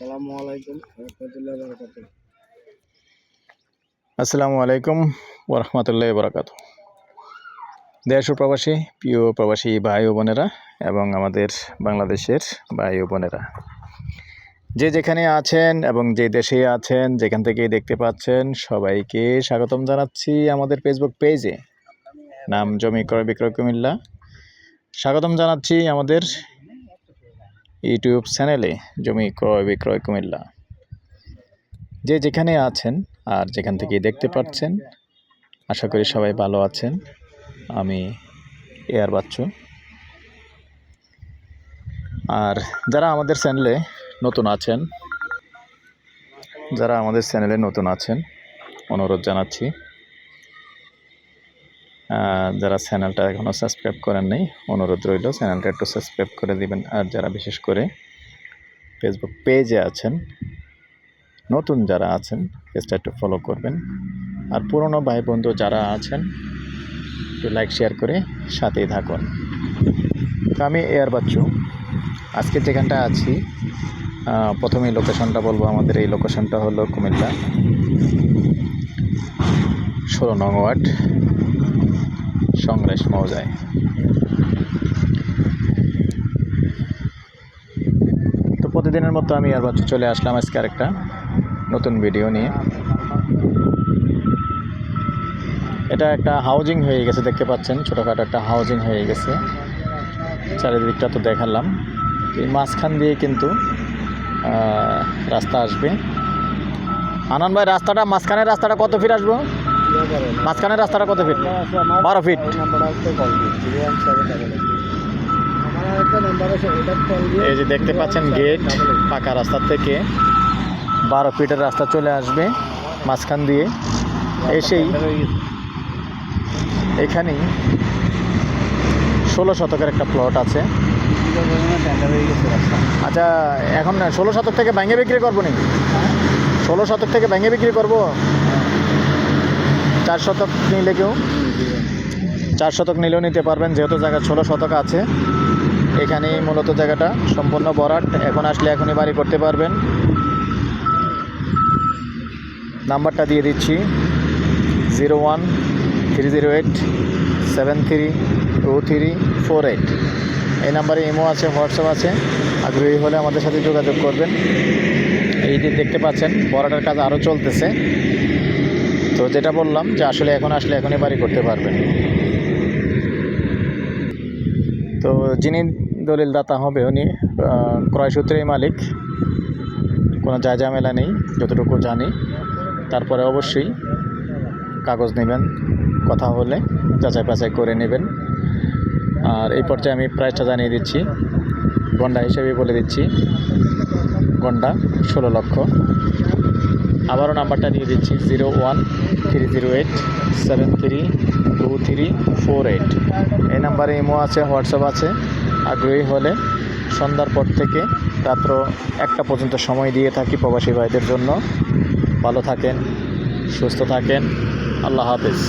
আসসালামু আলাইকুম রহমতুল্লাহ বরকাতুহ। আসসালামু আলাইকুম ওরহমতুল্লাহ বরকাতুহ। দেশ ও প্রবাসী প্রিয় প্রবাসী ভাই ও বোনেরা এবং আমাদের বাংলাদেশের ভাই ও বোনেরা, যে যেখানে আছেন এবং যে দেশে আছেন, যেখান থেকেই দেখতে পাচ্ছেন, সবাইকে স্বাগতম জানাচ্ছি আমাদের ফেসবুক পেজে, নাম জমি ক্রয় বিক্রয় কুমিল্লা। স্বাগতম জানাচ্ছি আমাদের ইউটিউব চ্যানেলে জমি ক্রয় বিক্রয় কুমিল্লা। যে যেখানে আছেন আর যেখান থেকে দেখতে পাচ্ছেন, আশা করি সবাই ভালো আছেন। আমি এয়ার বাচ্চু। আর যারা আমাদের চ্যানেলে নতুন আছেন অনুরোধ জানাচ্ছি, যারা চ্যানেলটা এখনও সাবস্ক্রাইব করেন নাই, অনুরোধ রইল চ্যানেলটা একটু সাবস্ক্রাইব করে দিবেন। আর যারা বিশেষ করে ফেসবুক পেজে আছেন, নতুন যারা আছেন, পেজটা একটু ফলো করবেন। আর পুরনো ভাই বন্ধু যারা আছেন, একটু লাইক শেয়ার করে সাথেই থাকুন। তো আমি এয়ার বাচ্চু। আজকে যেখানটা আছি, প্রথমেই লোকেশনটা বলবো। আমাদের এই লোকেশনটা হলো কুমিল্লা 16 নং ওয়ার্ড, সংগ্রাস মৌজায়। তো প্রতিদিনের মতো আমি এয়ার বাচ্চু চলে আসলাম আজকে আরেকটা নতুন ভিডিও নিয়ে। এটা একটা হাউজিং হয়ে গেছে, দেখতে পাচ্ছেন, ছোটোখাটো একটা হাউজিং হয়ে গেছে। চারিদিকটা তো দেখালাম। এই মাঝখান দিয়ে কিন্তু রাস্তা আসবে। আনন্দ ভাই, মাঝখানের রাস্তাটা কত ফিট আসবো? মাঝখানের রাস্তাটা কত ফিট? 12 ফিট। এই যে দেখতে পাচ্ছেন গেট, পাকা রাস্তা থেকে 12 ফিটের রাস্তা চলে আসবে মাঝখান দিয়ে। এসেই এখানেই 16 শতকের একটা প্লট আছে। আচ্ছা, এখন 16 শতক থেকে ভেঙে বিক্রি করবো নাকি? 16 শতক থেকে ভেঙে বিক্রি করবো। 4 শতক নিলে কেউ 4 শতক নিলেও নিতে পারবেন, যেহেতু জায়গা 16 শতক আছে। এখানেই মূলত জায়গাটা সম্পূর্ণ ভরাট। এখন আসলে এখনই বাড়ি করতে পারবেন। নাম্বারটা দিয়ে দিচ্ছি 01-308-732348। এই নাম্বারে ইমো আছে, হোয়াটসঅ্যাপ আছে। আগ্রহী হলে আমাদের সাথে যোগাযোগ করবেন। এই যে দেখতে পাচ্ছেন ভরাটের কাজ আরও চলতেছে। তো যেটা বললাম যে আসলে এখন আসলে এখনই বাড়ি করতে পারবেন। তো যিনি দলিল দাতা হবে উনি ক্রয়সূত্রেই মালিক, কোনো ঝামেলা নেই যতটুকু জানি। তারপরে অবশ্যই কাগজ নেবেন, কথা হলে যাচাই বাছাই করে নেবেন। আর এই পর্যায়ে আমি প্রাইসটা জানিয়ে দিচ্ছি, গন্ডা হিসেবে বলে দিচ্ছি, গন্ডা 16 লক্ষ। আবারও নাম্বারটা দিয়ে দিচ্ছি 01-308-732348। এই নাম্বারে ইমো আছে, হোয়াটসঅ্যাপ আছে। আগ্রহী হলে সন্ধ্যার পর থেকে রাত্র 1টা পর্যন্ত সময় দিয়ে থাকি প্রবাসী ভাইদের জন্য। ভালো থাকেন, সুস্থ থাকেন। আল্লাহ হাফেজ।